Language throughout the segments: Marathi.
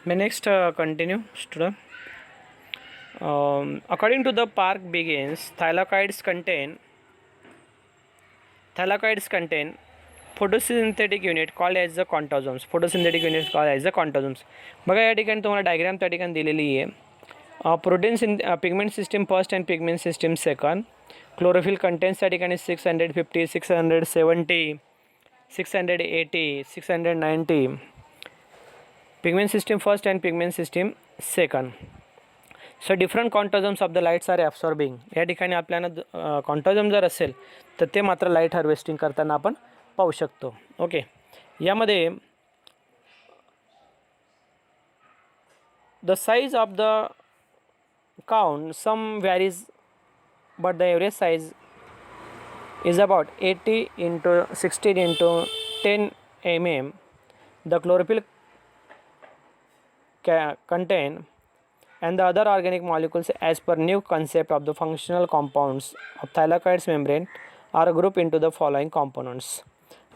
May next continue, student. According to the Park begins, thylakoids contain photosynthetic unit called as the contosomes. Photosynthetic units called as the contosomes. बघा या ठिकाणी तुम्हाला डायग्राम त्या ठिकाणी दिलेली आहे. Proteins in pigment system first and pigment system second. Chlorophyll contains त्या ठिकाणी 650, 670, 680, 690. Pigment system first and pigment system second. So different contosomes of the lights are absorbing. या ठिकाणी आपल्याला कॉन्टोझोम जर असेल तर ते मात्र लाईट हार्वेस्टिंग करताना आपण पाहू शकतो. ओके, यामध्ये the size of the count some varies but the average size is about 80 into 16 into 10 mm. The chlorophyll contain and the other organic molecules as per new concept of the functional compounds of thylakoids membrane are grouped into the following components.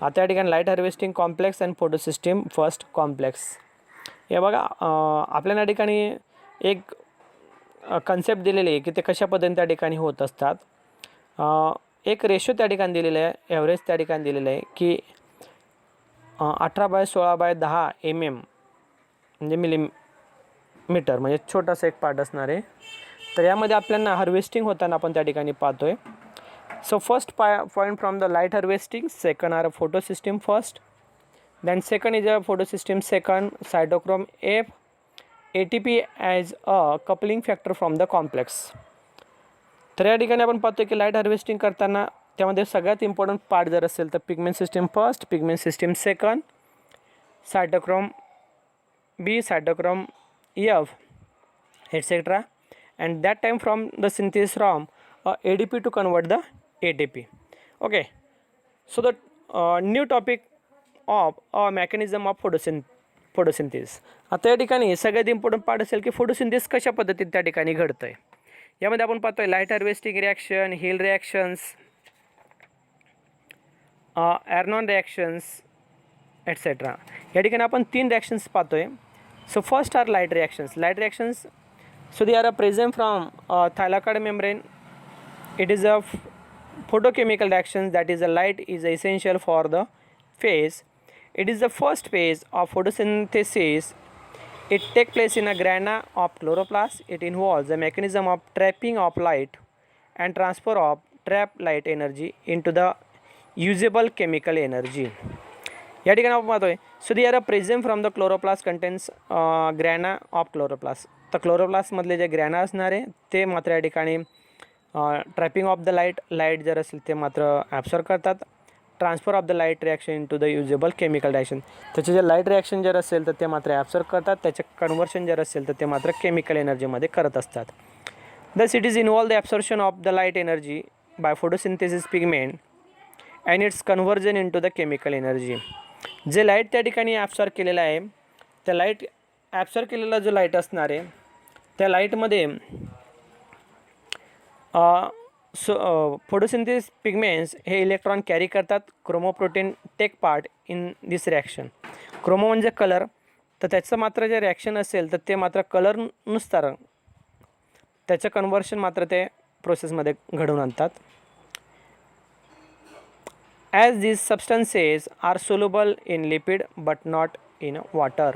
आता या ठिकाणी light harvesting complex and फोटोसिस्टीम first complex. हे बघा आपल्याला या ठिकाणी एक कन्सेप्ट दिलेली आहे की ते कशा पद्धतीने त्या ठिकाणी होत असतात. एक रेशो त्या ठिकाणी दिलेला आहे, ॲव्हरेज त्या ठिकाणी दिलेलं आहे की 18/16/10 mm म्हणजे मिलीमीटर, म्हणजे छोटासा एक पार्ट असणार आहे. तर यामध्ये आपल्याला हार्वेस्टिंग होताना आपण त्या ठिकाणी पाहतोय. So first point from the light harvesting, second are photosystem first, then second is a photosystem second, cytochrome F, ATP as a coupling factor from the complex. तर या ठिकाणी आपण पाहतोय की लाईट हार्वेस्टिंग करताना त्यामध्ये सगळ्यात इम्पॉर्टंट पार्ट जर असेल तर pigment system first, pigment system second, cytochrome B, cytochrome F, etc. And that time from the synthesis from ADP to convert the ATP. Okay, so the new topic of mechanism of photosynthesis. आता या ठिकाणी सगळ्यात इम्पॉर्टंट पार्ट असेल की फोटोसिंथेसिस कशा पद्धतीने त्या ठिकाणी घडतं आहे. यामध्ये आपण पाहतोय light harvesting reaction, Hill reactions, Arnon reactions, etc. या ठिकाणी आपण 3 रिॲक्शन्स पाहतोय. So first are light reactions. Light reactions, so they are present from thylakoid membrane. It is a photochemical reaction, that is the light is essential for the phase. It is the first phase of photosynthesis. It takes place in a grana of chloroplast. It involves the mechanism of trapping of light and transfer of trapped light energy into the usable chemical energy. या ठिकाणी आपण पाहतोय so they are present from the chloroplast contains grana of chloroplast. तर क्लोरोप्लास्टमधले जे ग्रॅना असणार आहे ते मात्र या ठिकाणी ट्रॅपिंग ऑफ द लाईट जर असेल ते मात्र ॲब्सॉर्ब करतात. Transfer of the light reaction into the usable chemical reaction, त्याचे जे लाईट रिॲक्शन जर असेल तर ते मात्र ॲब्सॉर्ब करतात, त्याचे कन्व्हर्शन जर असेल तर ते मात्र केमिकल एनर्जीमध्ये करत असतात. Thus it is involve the absorption of the light energy by photosynthesis pigment and its conversion into the chemical energy. जे लाईट त्या ठिकाणी ॲब्सॉर्ब केलेला आहे, त्या लाईट ॲब्सॉर्ब केलेला जो लाईट असणार आहे त्या लाईटमध्ये फोटोसिंथेसिस पिगमेंट्स हे इलेक्ट्रॉन कॅरी करतात. Chromoprotein take part in this reaction. Chromo म्हणजे कलर, तर त्याचं मात्र जे रिॲक्शन असेल तर ते मात्र कलर नुसतं त्याचं कन्व्हर्शन मात्र ते प्रोसेसमध्ये घडवून आणतात. As these substances are soluble in lipid but not in water.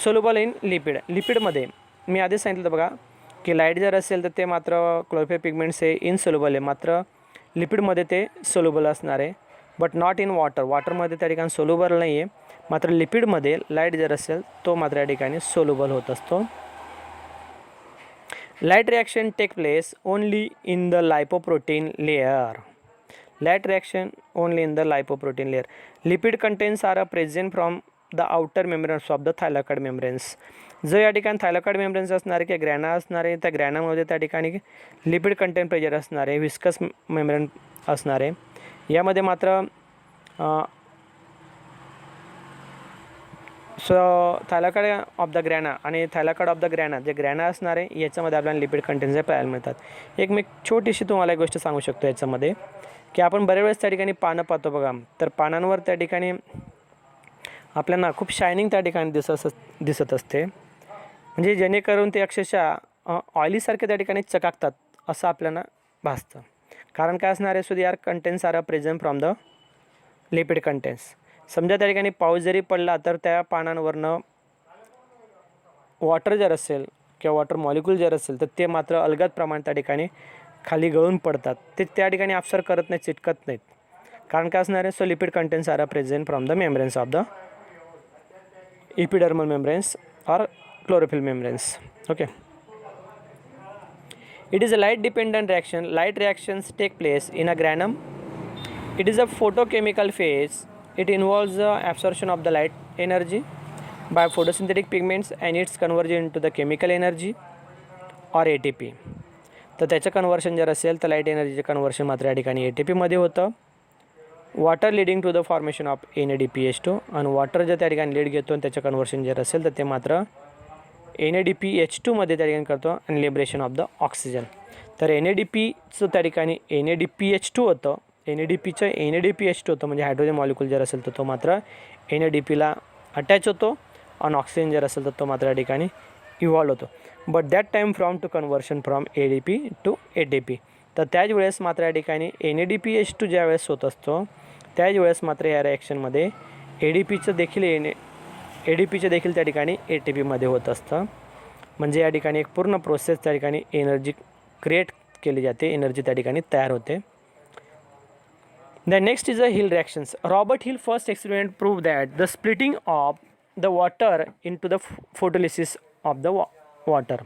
Soluble in लिपिडमध्ये मी आधीच सांगितलं बघा की लाईट जर असेल तर ते मात्र क्लोरोफिल पिगमेंट्स हे इनसोल्युबल आहे, मात्र लिपिडमध्ये ते सोल्युबल असणार आहे. बट नॉट इन वॉटर, वॉटरमध्ये त्या ठिकाणी सोल्युबल नाही आहे, मात्र लिपिडमध्ये लाईट जर असेल तो मात्र या ठिकाणी सोल्युबल होत असतो. Light reaction take place only in the lipoprotein layer. Light reaction only in the lipoprotein layer. Lipid contents are present from the outer membranes of the thylakoid membranes. जो या ठिकाणी थायलॉइड मेम्ब्रेन्स असणार आहे किंवा ग्रॅना असणार आहे, त्या ग्रॅनामध्ये त्या ठिकाणी लिपिड कंटेंट प्रेजर असणार आहे, विस्कस मेम्ब्रेन असणार आहे. यामध्ये मात्र सो थायलॉइड ऑफ द ग्रॅना आणि थायलॉइड ऑफ द ग्रॅना, जे ग्रॅना असणार आहे याच्यामध्ये आपल्याला लिपिड कंटेंट्स हे पाहायला मिळतात. एक मी छोटीशी तुम्हाला एक गोष्ट सांगू शकतो याच्यामध्ये की आपण बऱ्याच वेळेस त्या ठिकाणी पानं पाहतो बघा, तर पानांवर त्या ठिकाणी आपल्याला खूप शायनिंग त्या ठिकाणी दिसत असते, म्हणजे जेणेकरून ते अक्षरशः ऑइलीसारखे त्या ठिकाणी चकाकतात असं आपल्याला भासतं. कारण काय असणार आहे, so they are contents are present from the lipid contents. समजा त्या ठिकाणी पाऊस जरी पडला तर त्या पानांवरनं वॉटर जर असेल किंवा वॉटर मॉलिक्यूल जर असेल तर ते मात्र अलगद प्रमाणात त्या ठिकाणी खाली गळून पडतात, ते त्या ठिकाणी ॲब्सॉर्ब करत नाहीत, चिटकत नाहीत. कारण काय असणार आहे, so lipid contents are present from the membranes of the epidermal membranes or chlorophyll membranes. Okay, it is a light dependent reaction. Light reactions take place in a granum. It is a photochemical phase. It involves the absorption of the light energy by photosynthetic pigments and its conversion into the chemical energy or ATP. तर त्याचं कन्वर्शन जर असेल तर लाईट एनर्जीचं कन्वर्शन मात्र या ठिकाणी ATPमध्ये होतं. Water leading to the formation of NADPH2, आणि वॉटर जर त्या ठिकाणी लीड घेतो आणि त्याचं कन्वर्शन जर असेल तर ते मात्र NADPH2मध्ये त्या ठिकाणी करतो आणि लिबरेशन ऑफ द ऑक्सिजन. तर NADPचं त्या ठिकाणी NADPH2 होतं, NADPचं NADPH2 होतं, म्हणजे हायड्रोजन मॉलिक्यूल जर असेल तर तो मात्र NADPला अटॅच होतो आणि ऑक्सिजन जर असेल तर तो मात्र या ठिकाणी इव्हॉल्व होतो. But that time from to conversion from ADP to ATP. तर त्याच वेळेस मात्र या ठिकाणी NADPH2 ज्या वेळेस होत असतो त्याच वेळेस मात्र या रिॲक्शनमध्ये ADPचं देखील त्या ठिकाणी ATPमध्ये होत असतं. म्हणजे या ठिकाणी एक पूर्ण प्रोसेस त्या ठिकाणी एनर्जी क्रिएट केली जाते, एनर्जी त्या ठिकाणी तयार होते. The next is a Hill reactions. Robert Hill first experiment prove that the splitting of the water into the photolysis of the water.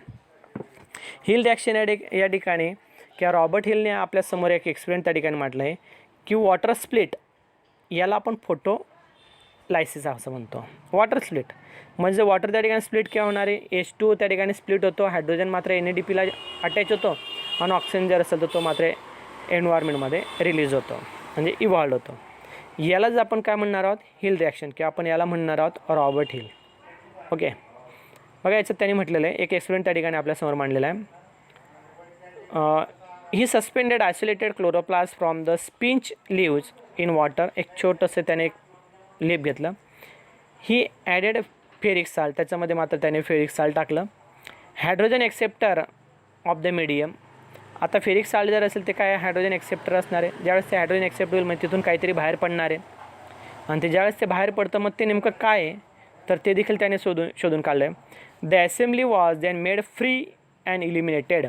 Hill reaction या ठिकाणी किंवा रॉबर्ट हिलने आपल्यासमोर एक एक्सपेरिमेंट त्या ठिकाणी म्हटलं आहे की वॉटर स्प्लिट याला आपण फोटोलायसिस असं म्हणतो. वॉटर स्प्लिट म्हणजे वॉटर त्या ठिकाणी स्प्लिट केव्हा होणार आहे, H2 त्या ठिकाणी स्प्लिट होतो, हायड्रोजन मात्र NADPला अटॅच होतो आणि ऑक्सिजन जर असेल तर तो मात्र एन्व्हायरमेंटमध्ये रिलीज होतो, म्हणजे इव्हॉल्व होतो. यालाच आपण काय म्हणणार आहोत, हिल रिॲक्शन, किंवा आपण याला म्हणणार आहोत रॉबर्ट हिल. ओके, बघा याच्यात त्यांनी म्हटलेलं आहे, एक एक्सपेरिमेंट त्या ठिकाणी आपल्यासमोर मांडलेला आहे. ही suspended isolated chloroplast from the spinach leaves in water. एक छोटंसं त्याने एक लीप घेतलं, ही ॲडेड फेरिक साल्ट, त्याच्यामध्ये मात्र त्याने फेरिक साल्ट टाकलं. Hydrogen acceptor of the medium. आता फेरिक साल्ट जर असेल ते काय हायड्रोजन एक्सेप्टर असणार आहे. ज्यावेळेस ते हायड्रोजन एक्सेप्ट होईल म्हणजे तिथून काहीतरी बाहेर पडणार आहे, आणि ते ज्यावेळेस ते बाहेर पडतं मग ते नेमकं काय आहे तर ते देखील त्याने शोधून काढलं आहे. The assembly was than made free and eliminated.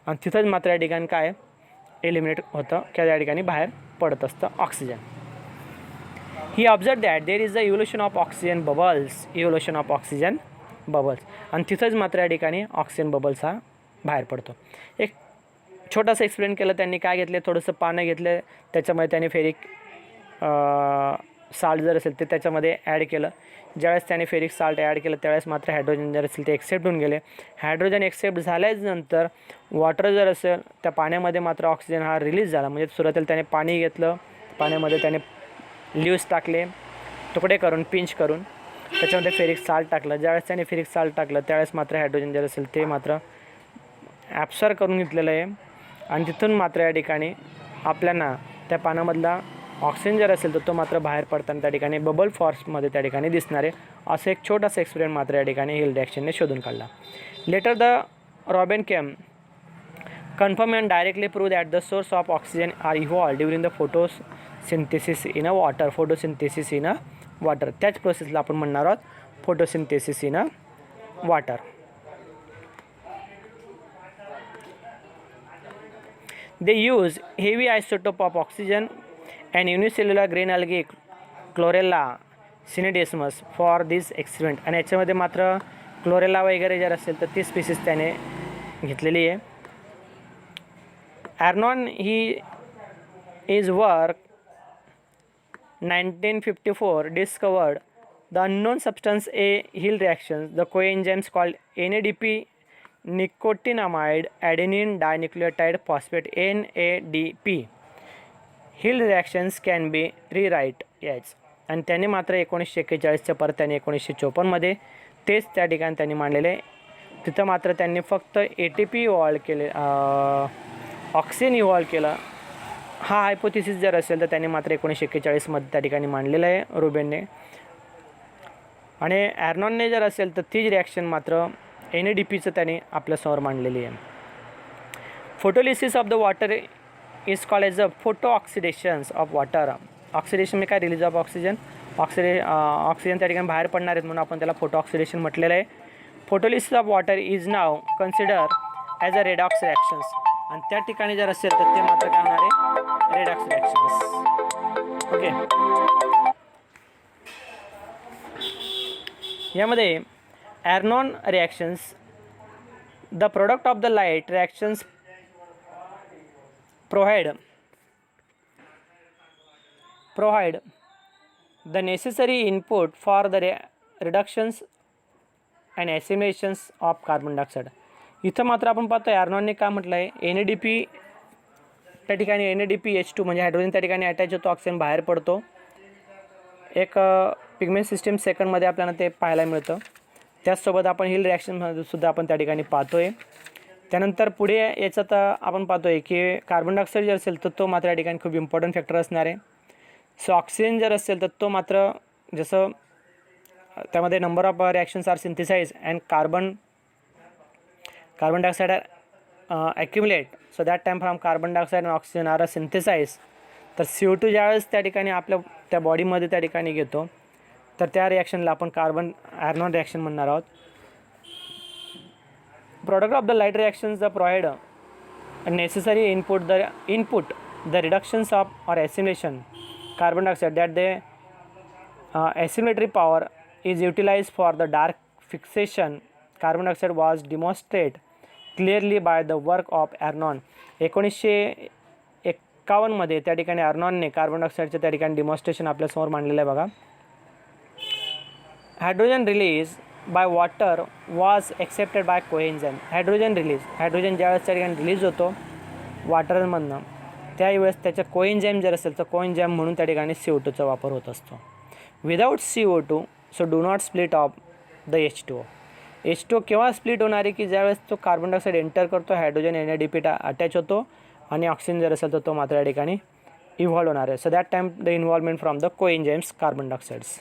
आणि तिथंच मात्र या ठिकाणी काय एलिमिनेट होतं किंवा या ठिकाणी बाहेर पडत असतं oxygen. He observe that there is the evolution of oxygen bubbles. Evolution of oxygen bubbles, आणि तिथंच मात्र या ठिकाणी ऑक्सिजन बबल्स हा बाहेर पडतो. एक छोटासा एक्सप्लेन केलं त्यांनी. काय घेतले, थोडंसं पानं घेतलं, त्याच्यामध्ये त्याने फेरिक साल्ट जर असेल ते त्याच्यामध्ये ॲड केलं. ज्यावेळेस त्याने फेरिक साल्ट ॲड केलं त्यावेळेस मात्र हायड्रोजन जर असेल ते एक्सेप्ट होऊन गेले. हायड्रोजन एक्सेप्ट झाल्याच नंतर वॉटर जर असेल त्या पाण्यामध्ये मात्र ऑक्सिजन हा रिलीज झाला. म्हणजे सुरुवातीला त्याने पाणी घेतलं, पाण्यामध्ये त्याने लीव्स टाकले तुकडे करून, पिंच करून, त्याच्यामध्ये फेरिक साल्ट टाकलं. ज्यावेळेस त्याने फेरिक साल्ट टाकलं त्यावेळेस मात्र हायड्रोजन जर असेल ते मात्र ॲब्सॉर्ब करून घेतलेलं आहे, आणि तिथून मात्र या ठिकाणी आपल्याला त्या पाण्यामधला ऑक्सिजन जर असेल तर तो मात्र बाहेर पडताना त्या ठिकाणी बबल फॉर्समध्ये त्या ठिकाणी दिसणार आहे. असं एक छोटासा एक्सपेरिमेंट मात्र या ठिकाणी हिल रिॲक्शनने शोधून काढला. Later the Robin came confirm and directly prove that the source of oxygen are evolve during the photosynthesis in a water. Photosynthesis in a water, त्याच प्रोसेसला आपण म्हणणार आहोत photosynthesis in a water. They use heavy isotope of oxygen and unicellular green algae Chlorella synedesmus for this experiment. आणि याच्यामध्ये मात्र क्लोरेला वगैरे जर असेल तर ती स्पीसीज त्याने घेतलेली आहे. Arnon he is work 1954 discovered the unknown substance A hill reactions. The coenzymes called NADP nicotinamide adenine dinucleotide phosphate NADP. Hill reactions can be रीराईट याच. आणि त्याने मात्र 1941च्या परत त्याने 1954मध्ये तेच त्या ठिकाणी त्यांनी मांडलेले. तिथं मात्र त्यांनी फक्त ATP इव्हॉल्व केले, ऑक्सिजन इव्हॉल्व केलं. हा हायपोथिसिस जर असेल तर त्याने मात्र 1941मध्ये त्या ठिकाणी मांडलेलं आहे रुबेनने. आणि ॲर्नॉनने जर असेल तर तीच रिॲक्शन मात्र NADPचं त्याने आपल्यासमोर मांडलेली आहे. Photolysis of the water is called as a photo oxidations of water. Oxidation म्हणजे काय, रिलीज ऑफ ऑक्सिजन. ऑक्सिजन त्या ठिकाणी बाहेर पडणार आहेत म्हणून आपण त्याला फोटो ऑक्सिडेशन म्हटलेलं आहे. Photolysis of water is now consider as a redox reactions. आणि त्या ठिकाणी जर असेल तर ते मात्र काय होणार आहे, रेडॉक्स रिॲक्शन्स. ओके, यामध्ये Arnon reactions, the product of the light reactions provide the necessary input for the reductions and assimilations of carbon dioxide. इथं मात्र आपण पाहतो ॲर्नॉनने काय म्हटलं आहे, NADP त्या ठिकाणी NADPH2 म्हणजे हायड्रोजन त्या ठिकाणी अटॅच होतो, ऑक्सिजन बाहेर पडतो. एक पिगमेंट सिस्टीम सेकंडमध्ये आपल्याला ते पाहायला मिळतं. त्याचसोबत आपण हिल रिॲक्शनमध्ये सुद्धा आपण त्या ठिकाणी पाहतो आहे. त्यानंतर पुढे याच्यात आपण पाहतो आहे की कार्बन डायऑक्साईड जर असेल तर तो मात्र या ठिकाणी खूप इम्पॉर्टंट फॅक्टर असणार आहे. सो ऑक्सिजन जर असेल तर तो मात्र जसं त्यामध्ये number of reactions are synthesize and carbon dioxide are accumulate, so that time from carbon dioxide and oxygen are synthesize. तर CO2 ज्यावेळेस त्या ठिकाणी आपल्या त्या बॉडीमध्ये त्या ठिकाणी घेतो तर त्या रिॲक्शनला आपण ॲर्नॉन रिॲक्शन म्हणणार आहोत. Product of the light reactions that provide a necessary input the reductions of or assimilation carbon dioxide, that the assimilatory power is utilized for the dark fixation carbon dioxide was demonstrated clearly by the work of Arnon. 1951 मध्ये त्या ठिकाणी ॲर्नॉनने कार्बन डायऑक्साईडचं त्या ठिकाणी डिमॉन्स्ट्रेशन आपल्यासमोर मांडलेलं आहे बघा. Hydrogen release by water was accepted by coenzyme. Hydrogen ज्यावेळेस त्या ठिकाणी रिलीज होतो वॉटरमधनं त्यावेळेस त्याच्या कोएन्झाईम जर असेल तर कोएन्झाईम म्हणून त्या ठिकाणी CO2चा वापर होत असतो. Without CO2 so do not split of the H2O. H2O केव्हा स्प्लिट होणार आहे की ज्यावेळेस तो कार्बन डायऑक्साईड एंटर करतो, हायड्रोजन NADP अटॅच होतो आणि ऑक्सिजन जर असेल तर तो मात्र या ठिकाणी इव्हॉल्व होणार आहे. So that time the involvement from the coenzymes carbon dioxides.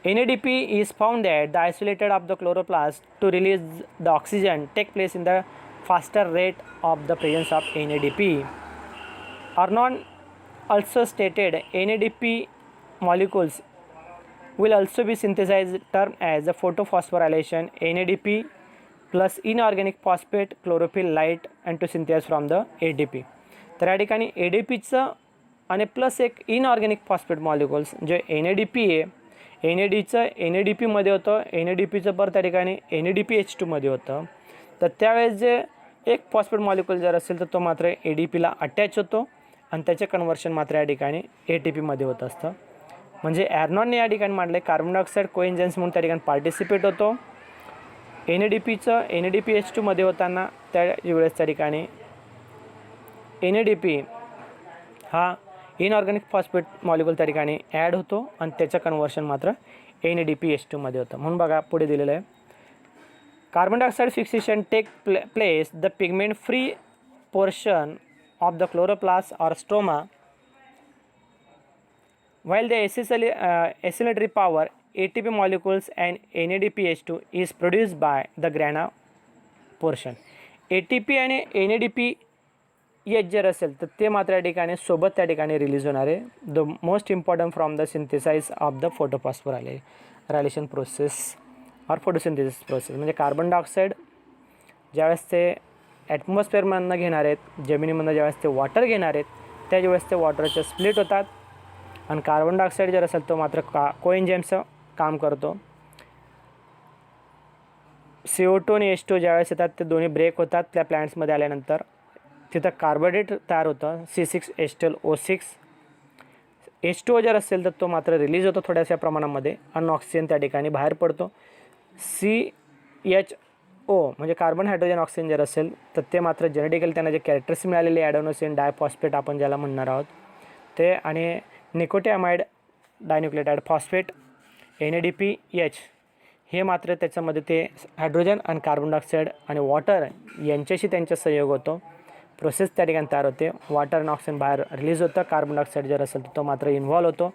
NADP is found that the isolated of the chloroplast to release the oxygen take place in the faster rate of the presence of NADP. Arnon also stated NADP molecules will also be synthesized termed as the photophosphorylation NADP plus inorganic phosphate chlorophyll light and to synthesize from the ADP. तर या ठिकाणी ADPचं आणि प्लस एक इनऑर्गॅनिक फॉस्फेट मॉलिक्युल्स जे NADP आहे, NADचं NADPमध्ये होतं, NADPचं पर त्या ठिकाणी NADPH2मध्ये होतं. तर त्यावेळेस जे एक फॉस्फेट मॉलिक्युल जर असेल तर तो मात्र ADPला अटॅच होतो आणि त्याचे कन्व्हर्शन मात्र या ठिकाणी ATPमध्ये होत असतं. म्हणजे ॲर्नॉनने या ठिकाणी मांडले कार्बन डायऑक्साईड कोएन्झाईम्स म्हणून त्या ठिकाणी पार्टिसिपेट होतो. NADPचं NADPH2मध्ये होताना त्यावेळेस त्या ठिकाणी NADP हा इनऑर्गॅनिक फॉस्फेट मॉलिक्युल त्या ठिकाणी ॲड होतो आणि त्याचं कन्व्हर्शन मात्र NADPH2मध्ये होतं. म्हणून बघा पुढे दिलेलं आहे, carbon dioxide fixation take place the pigment free portion of the chloroplast or stroma while the assimilatory power ATP molecules and NADPH2 is produced by the grana portion. ATP आणि NADPH जर असेल तर ते मात्र या ठिकाणी सोबत त्या ठिकाणी रिलीज होणार आहे. The most important from the synthesize of the photophosphorylation process और फोटोसिंथेसिस प्रोसेस. म्हणजे कार्बन डायऑक्साईड ज्यावेळेस ते ॲटमॉस्फिअरमधनं घेणार आहेत, जमिनीमधनं ज्यावेळेस ते वॉटर घेणार आहेत त्यावेळेस ते वॉटरचे स्प्लिट होतात आणि कार्बन डायऑक्साईड जर असेल तो मात्र कोएन्झाईमचं काम करतो. CO2 आणि H2 ज्यावेळेस येतात ते दोन्ही ब्रेक होतात त्या प्लॅंट्समध्ये आल्यानंतर, तिथं कार्बोहायड्रेट तयार होतं C6H12O6. H2O जर असेल तर तो मात्र रिलीज होतो थोड्याशा प्रमाणामध्ये आणि ऑक्सिजन त्या ठिकाणी बाहेर पडतो. CHO म्हणजे कार्बन हायड्रोजन ऑक्सिजन जर असेल तर ते मात्र जेनेटिकली त्यांना जे कॅरेक्टर्स मिळालेले ॲडेनोसिन डायफॉस्फेट आपण ज्याला म्हणणार आहोत ते, आणि निकोटियामाइड डायन्यूक्लियोटाइड फॉस्फेट NADPH हे मात्र त्याच्यामध्ये ते हायड्रोजन आणि कार्बन डायऑक्साईड आणि वॉटर यांच्याशी त्यांचा संयोग होतो, प्रोसेस त्या ठिकाणी तयार होते. वॉटर आणि ऑक्सिजन बाहेर रिलीज होतं, कार्बन डायऑक्साईड जर असेल तर तो मात्र इन्व्हॉल्व होतो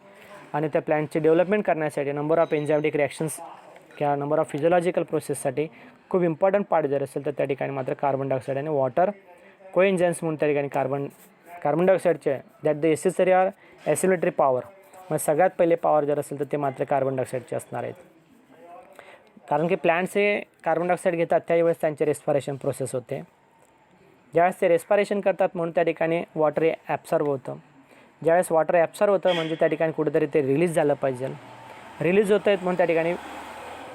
आणि त्या प्लॅन्टची डेव्हलपमेंट करण्यासाठी नंबर ऑफ एन्झायमॅटिक रिॲक्शन्स किंवा नंबर ऑफ फिजिओलॉजिकल प्रोसेससाठी खूप इम्पॉर्टंट पार्ट जर असेल तर त्या ठिकाणी मात्र कार्बन डायऑक्साईड आणि वॉटर कोएन्झाइम्स म्हणून त्या ठिकाणी कार्बन डायऑक्साईडचे दॅट द एसेसरी आर ॲसिलेटरी पॉवर. मग सगळ्यात पहिले पॉवर जर असेल तर ते मात्र कार्बन डायऑक्साईडचे असणार आहेत. कारण की प्लॅन्ट्स हे कार्बन डायऑक्साईड घेतात त्यावेळेस त्यांचे रेस्पिरेशन प्रोसेस होते. ज्यावेळेस ते रेस्पिरेशन करतात म्हणून त्या ठिकाणी वॉटर हे ॲब्सॉर्ब होतं. ज्यावेळेस वॉटर ॲब्सॉर्ब होतं म्हणजे त्या ठिकाणी कुठेतरी ते रिलीज झालं पाहिजे. रिलीज होत आहेत म्हणून त्या ठिकाणी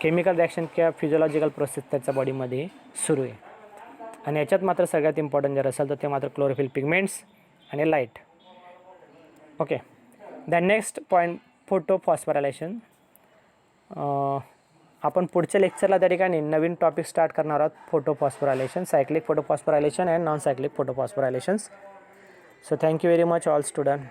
केमिकल रिॲक्शन किंवा फिजिओलॉजिकल प्रोसेस त्याच्या बॉडीमध्ये सुरू आहे. आणि याच्यात मात्र सगळ्यात इम्पॉर्टंट जर असेल तर ते मात्र क्लोरोफिल पिगमेंट्स आणि light. Okay, the next point photophosphorylation. आपण पुढच्या लेक्चरला त्या ठिकाणी नवीन टॉपिक स्टार्ट करणार आहोत, photophosphorylation, cyclic photophosphorylation and non cyclic photophosphorylations. So thank you very much all student.